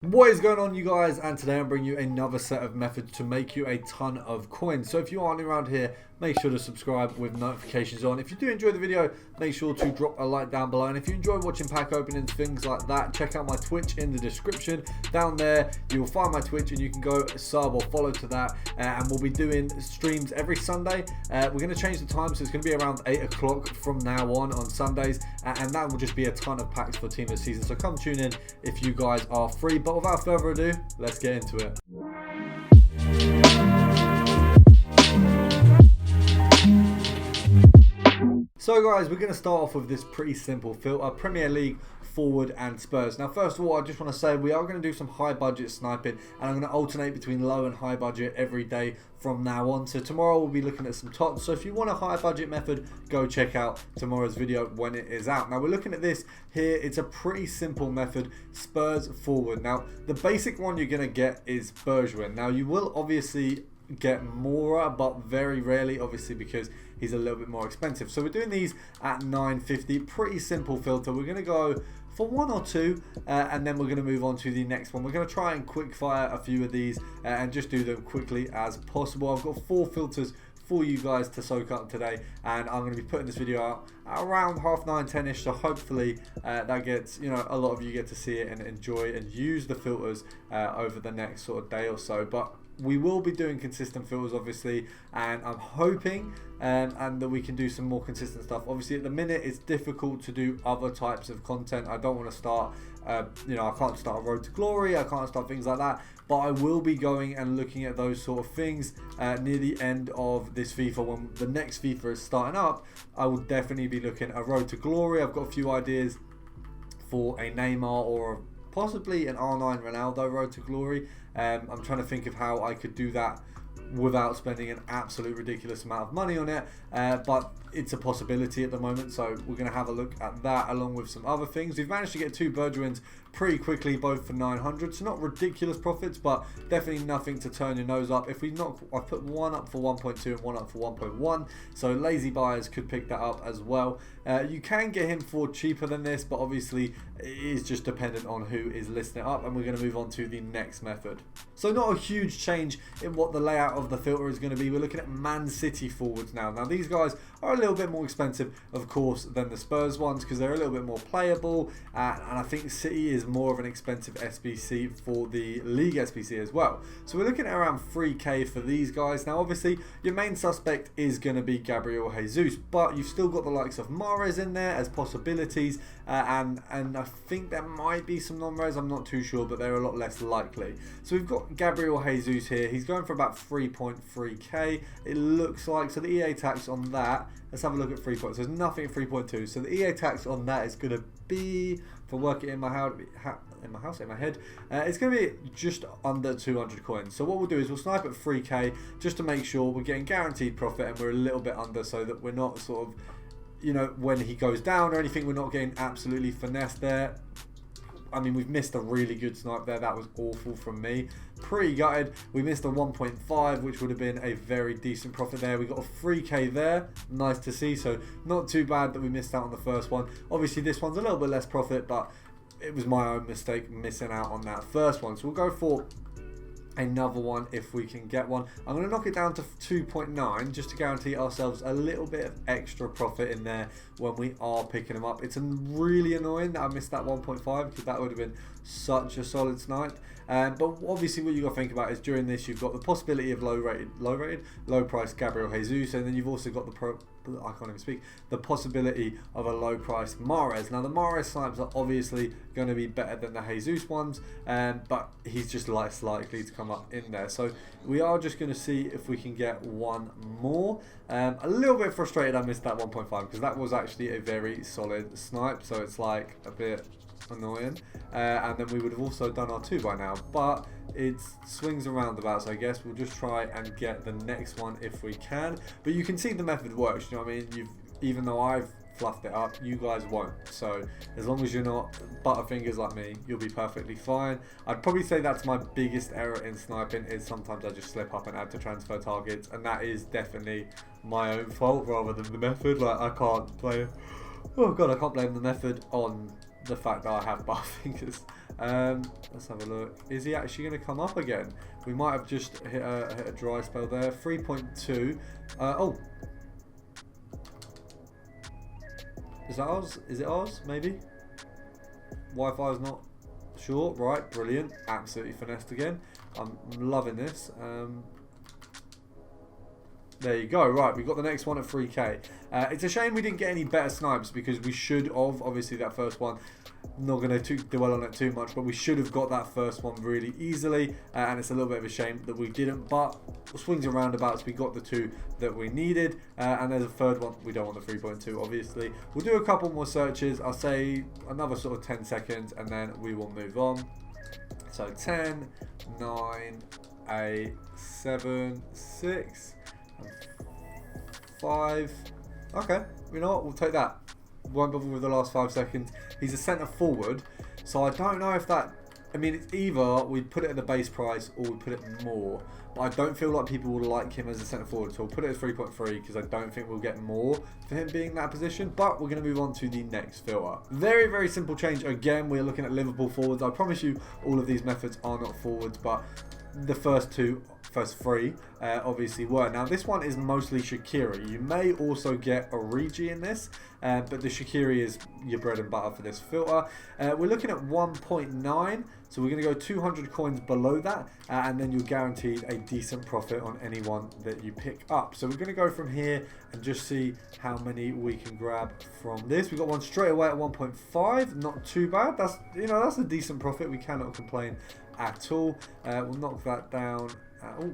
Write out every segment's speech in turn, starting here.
What is going on, you guys? And today I'm bringing you another set of methods to make you a ton of coins. So if you aren't around here, make sure to subscribe with notifications on. If you do enjoy the video, make sure to drop a like down below. And if you enjoy watching pack openings, things like that, check out my Twitch in the description. Down there, you will find my Twitch and you can go sub or follow to that. And we'll be doing streams every Sunday. We're going to change the time, so it's going to be around 8 o'clock from now on Sundays. And that will just be a ton of packs for Team of the Season. So come tune in if you guys are free. But without further ado, let's get into it. So guys, we're going to start off with this pretty simple filter: Premier League, Forward and Spurs. Now first of all, I just want to say we are going to do some high budget sniping, and I'm going to alternate between low and high budget every day from now on. So tomorrow we'll be looking at some tots. So if you want a high budget method, go check out tomorrow's video when it is out. Now we're looking at this here. It's a pretty simple method: Spurs Forward. Now the basic one you're going to get is Bergwijn. Now you will obviously get Mora, but very rarely, obviously, because he's a little bit more expensive. So we're doing these at 950. Pretty simple filter. We're going to go for one or two, and then we're going to move on to the next one. We're going to try and quick fire a few of these and just do them quickly as possible. I've got 4 filters for you guys to soak up today, and I'm going to be putting this video out around 9:30, 10ish. So hopefully that gets, a lot of you get to see it and enjoy and use the filters over the next sort of day or so. But we will be doing consistent filters, obviously, and I'm hoping and that we can do some more consistent stuff. Obviously, at the minute, it's difficult to do other types of content. I don't want to start, I can't start a Road to Glory. I can't start things like that. But I will be going and looking at those sort of things near the end of this FIFA. When the next FIFA is starting up, I will definitely be looking at a Road to Glory. I've got a few ideas for a Neymar or possibly an R9 Ronaldo Road to Glory. I'm trying to think of how I could do that without spending an absolute ridiculous amount of money on it, but it's a possibility at the moment, so we're going to have a look at that along with some other things. We've managed to get 2 Bergwijns pretty quickly, both for 900, so not ridiculous profits, but definitely nothing to turn your nose up. If we knock, I put one up for 1.2 and one up for 1.1, so lazy buyers could pick that up as well. You can get him for cheaper than this, but obviously it is just dependent on who is listing it up, and we're going to move on to the next method. So not a huge change in what the layout of the filter is going to be. We're looking at Man City forwards now. Now these guys are a little bit more expensive, of course, than the Spurs ones, because they're a little bit more playable, and I think City is more of an expensive SBC for the League SBC as well. So we're looking at around 3k for these guys. Now obviously your main suspect is going to be Gabriel Jesus, but you've still got the likes of Mahrez in there as possibilities, and I think there might be some non-res, I'm not too sure, but they're a lot less likely. So we've got Gabriel Jesus here. He's going for about 3.3k, it looks like. So the EA tax on that, let's have a look at 3 points. There's nothing at 3.2, so the EA tax on that is going to be, if I work it in my head, it's going to be just under 200 coins. So what we'll do is we'll snipe at 3k just to make sure we're getting guaranteed profit and we're a little bit under, so that we're not sort of, when he goes down or anything, we're not getting absolutely finessed there. I mean, we've missed a really good snipe there. That was awful from me. Pretty gutted. We missed a 1.5, which would have been a very decent profit there. We got a 3k there. Nice to see. So not too bad that we missed out on the first one. Obviously, this one's a little bit less profit, but it was my own mistake missing out on that first one. So we'll go for another one if we can get one. I'm going to knock it down to 2.9 just to guarantee ourselves a little bit of extra profit in there when we are picking them up. It's really annoying that I missed that 1.5, because that would have been such a solid snipe. But obviously what you got to think about is during this you've got the possibility of low price Gabriel Jesus, and then you've also got the possibility of a low price Mahrez. Now the Mahrez snipes are obviously going to be better than the Jesus ones, but he's just less likely to come up in there. So we are just going to see if we can get one more. A little bit frustrated I missed that 1.5, because that was actually a very solid snipe, so it's like a bit annoying, and then we would have also done our 2 by now, but it swings and roundabouts. I guess we'll just try and get the next one if we can. But you can see the method works, you know what I mean? Even though I've fluffed it up, you guys won't. So as long as you're not butterfingers like me, you'll be perfectly fine. I'd probably say that's my biggest error in sniping, is sometimes I just slip up and add to transfer targets, and that is definitely my own fault rather than the method. Like, I can't blame the method on the fact that I have butterfingers. Let's have a look. Is he actually going to come up again? We might have just hit a dry spell there. 3.2. Oh. Is that ours? Is it ours? Maybe? Wi-Fi is not sure. Right, brilliant. Absolutely finessed again. I'm loving this. There you go. Right, we've got the next one at 3k. It's a shame we didn't get any better snipes because we should have. Obviously, that first one, not going to dwell on it too much, but we should have got that first one really easily. And it's a little bit of a shame that we didn't. But swings and roundabouts, we got the 2 that we needed. And there's a third one. We don't want the 3.2, obviously. We'll do a couple more searches. I'll say another sort of 10 seconds, and then we will move on. So 10, 9, 8, 7, 6... 5. Okay, you know what? We'll take that. Won't bother with the last 5 seconds. He's a centre forward, so I don't know if that. I mean, it's either we put it at the base price or we put it more. But I don't feel like people will like him as a centre forward, so we'll put it at 3.3 because I don't think we'll get more for him being in that position. But we're going to move on to the next filter. Very, very simple change. Again, we're looking at Liverpool forwards. I promise you, all of these methods are not forwards, but the first 3 obviously were. Now this one is mostly Shaqiri. You may also get Origi in this, but the Shaqiri is your bread and butter for this filter. We're looking at 1.9, so we're going to go 200 coins below that, and then you're guaranteed a decent profit on anyone that you pick up. So we're going to go from here and just see how many we can grab from this. We got one straight away at 1.5, not too bad. That's, you know, that's a decent profit. We cannot complain at all. We'll knock that down. Oh,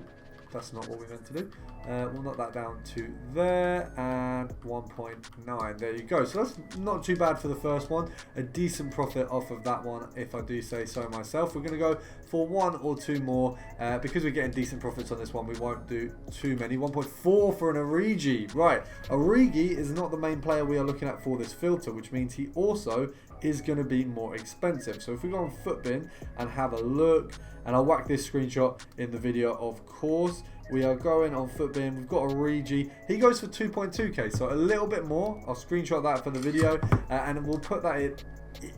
that's not what we meant to do. We'll knock that down to there, and 1.9. There you go. So that's not too bad for the first one. A decent profit off of that one, if I do say so myself. We're going to go for 1 or 2 more. Because we're getting decent profits on this one, we won't do too many. 1.4 for an Origi. Right, Origi is not the main player we are looking at for this filter, which means he also is going to be more expensive. So if we go on Footbin and have a look, and I'll whack this screenshot in the video, of course. We are going on Footbin. We've got Origi. He goes for 2.2k, so a little bit more. I'll screenshot that for the video, and we'll put that in.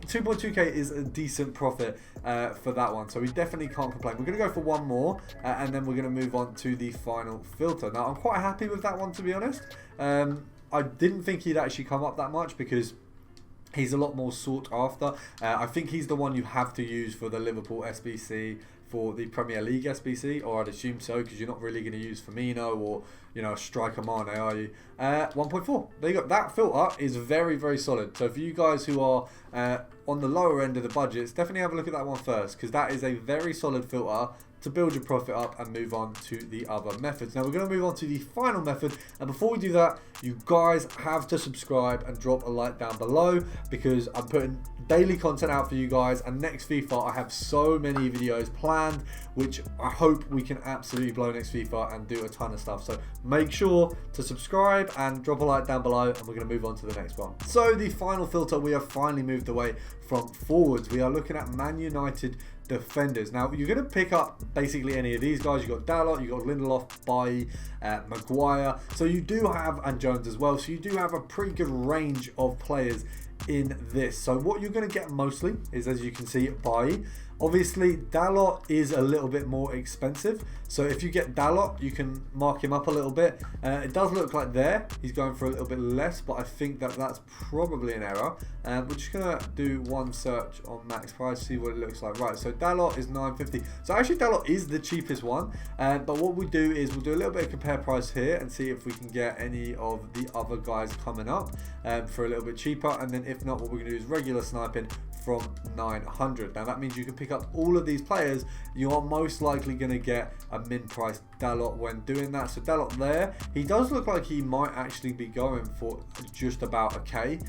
2.2k is a decent profit for that one, so we definitely can't complain. We're going to go for 1 more, and then we're going to move on to the final filter. Now, I'm quite happy with that one, to be honest. I didn't think he'd actually come up that much because he's a lot more sought after. I think he's the one you have to use for the Liverpool SBC, for the Premier League SBC, or I'd assume so, because you're not really going to use Firmino or, you know, striker Mane, are you? 1.4. There you go. That filter is very, very solid. So for you guys who are on the lower end of the budgets, definitely have a look at that one first, because that is a very solid filter to build your profit up and move on to the other methods. Now we're going to move on to the final method, and before we do that, you guys have to subscribe and drop a like down below, because I'm putting daily content out for you guys, and next FIFA I have so many videos planned, which I hope we can absolutely blow next FIFA and do a ton of stuff. So make sure to subscribe and drop a like down below, and we're going to move on to the next one. So the final filter, we have finally moved away from forwards. We are looking at Man United defenders. Now you're going to pick up basically any of these guys. You got Dalot, you got Lindelof, Bailly, Maguire. So you do have, and Jones as well. So you do have a pretty good range of players in this. So what you're going to get mostly is, as you can see, Bailly. Obviously, Dalot is a little bit more expensive. So if you get Dalot, you can mark him up a little bit. It does look like there he's going for a little bit less, but I think that that's probably an error. We're just going to do one search on max price, see what it looks like. Right, so Dalot is 950. So actually Dalot is the cheapest one. But what we do is we'll do a little bit of compare price here and see if we can get any of the other guys coming up for a little bit cheaper. And then if not, what we're going to do is regular sniping from 900. Now that means you can pick up all of these players. You are most likely going to get a min price Dalot when doing that. So Dalot there, he does look like he might actually be going for just about a K.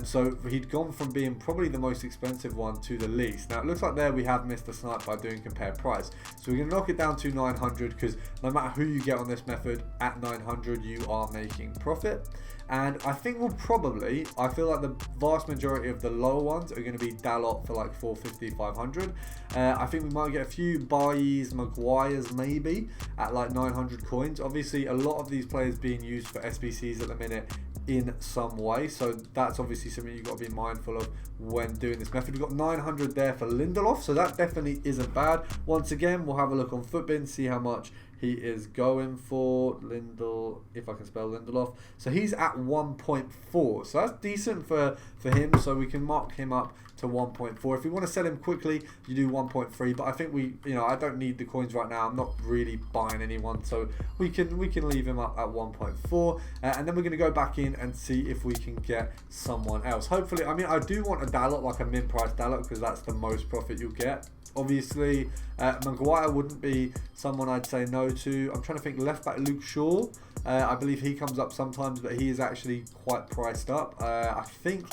So he'd gone from being probably the most expensive one to the least. Now it looks like there we have missed the snipe by doing compare price. So we're going to knock it down to 900, because no matter who you get on this method, at 900 you are making profit. And I think we'll probably, I feel like the vast majority of the lower ones are going to be Dalot for like 450, 500. I think we might get a few Baillys, Maguires maybe at like 900 coins. Obviously, a lot of these players being used for SBCs at the minute in some way. So that's obviously something you've got to be mindful of when doing this method. We've got 900 there for Lindelof, so that definitely isn't bad. Once again, we'll have a look on Footbin, see how much he is going for. Lindel, if I can spell Lindelof. So he's at 1.4. So that's decent for him. So we can mark him up to 1.4. If we want to sell him quickly, you do 1.3. But I think I don't need the coins right now. I'm not really buying anyone, so we can leave him up at 1.4. And then we're going to go back in and see if we can get someone else. Hopefully, I mean, I do want a Dalot, like a min price Dalot, because that's the most profit you'll get. Obviously, Maguire wouldn't be someone I'd say no to. I'm trying to think. Left back Luke Shaw. I believe he comes up sometimes, but he is actually quite priced up. I think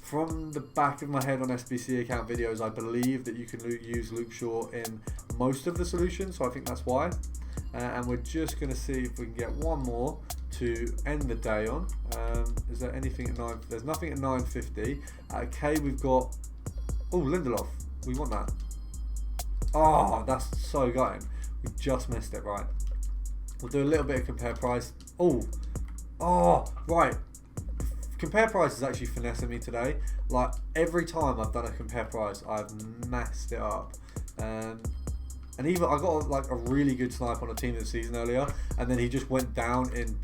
from the back of my head on SBC account videos, I believe that you can use Luke Shaw in most of the solutions. So I think that's why. And we're just going to see if we can get one more to end the day on. Is there anything at 9? There's nothing at 9.50. Okay, we've got... Oh, Lindelof. We want that. Oh, that's so gutting. We just missed it, right. We'll do a little bit of compare price. Oh, right. Compare price is actually finessing me today. Like, every time I've done a compare price, I've messed it up. And even I got like a really good snipe on a team of the season earlier, and then he just went down in...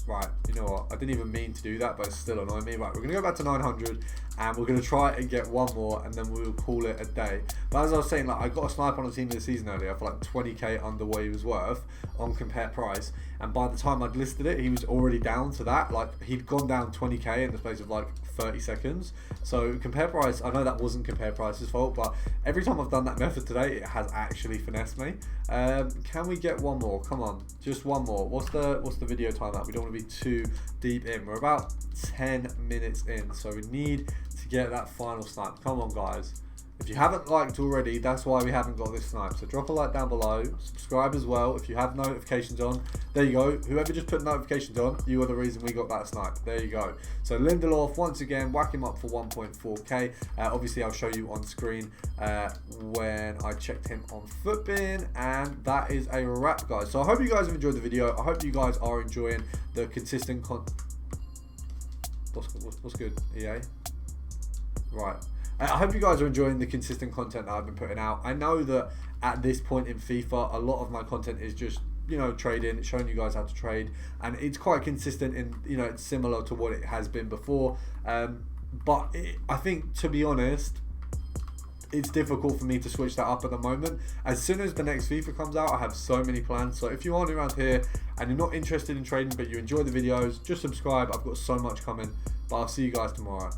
Right, you know what? I didn't even mean to do that, but it's still annoying me. Right, we're going to go back to 900, and we're going to try and get one more, and then we'll call it a day. But as I was saying, like, I got a snipe on a team of the season earlier for like 20k under what he was worth on compare price, and by the time I'd listed it, he was already down to that. Like, he'd gone down 20k in the space of like 30 seconds. So compare price, I know that wasn't compare price's fault, but every time I've done that method today, it has actually finessed me. Can we get one more? Come on, just one more. What's the video time at? We don't want to be too deep in. We're about 10 minutes in, so we need to get that final snipe. Come on, guys. If you haven't liked already, that's why we haven't got this snipe. So drop a like down below, subscribe as well if you have notifications on. There you go. Whoever just put notifications on, you are the reason we got that snipe. There you go. So Lindelof, once again, whack him up for 1.4k. Obviously, I'll show you on screen when I checked him on Footbin. And that is a wrap, guys. So I hope you guys have enjoyed the video. I hope you guys are enjoying the consistent What's good, EA? Right. I hope you guys are enjoying the consistent content that I've been putting out. I know that at this point in FIFA, a lot of my content is just, trading, showing you guys how to trade, and it's quite consistent in, it's similar to what it has been before. But I think, to be honest, it's difficult for me to switch that up at the moment. As soon as the next FIFA comes out, I have so many plans. So if you aren't around here and you're not interested in trading, but you enjoy the videos, just subscribe. I've got so much coming, but I'll see you guys tomorrow.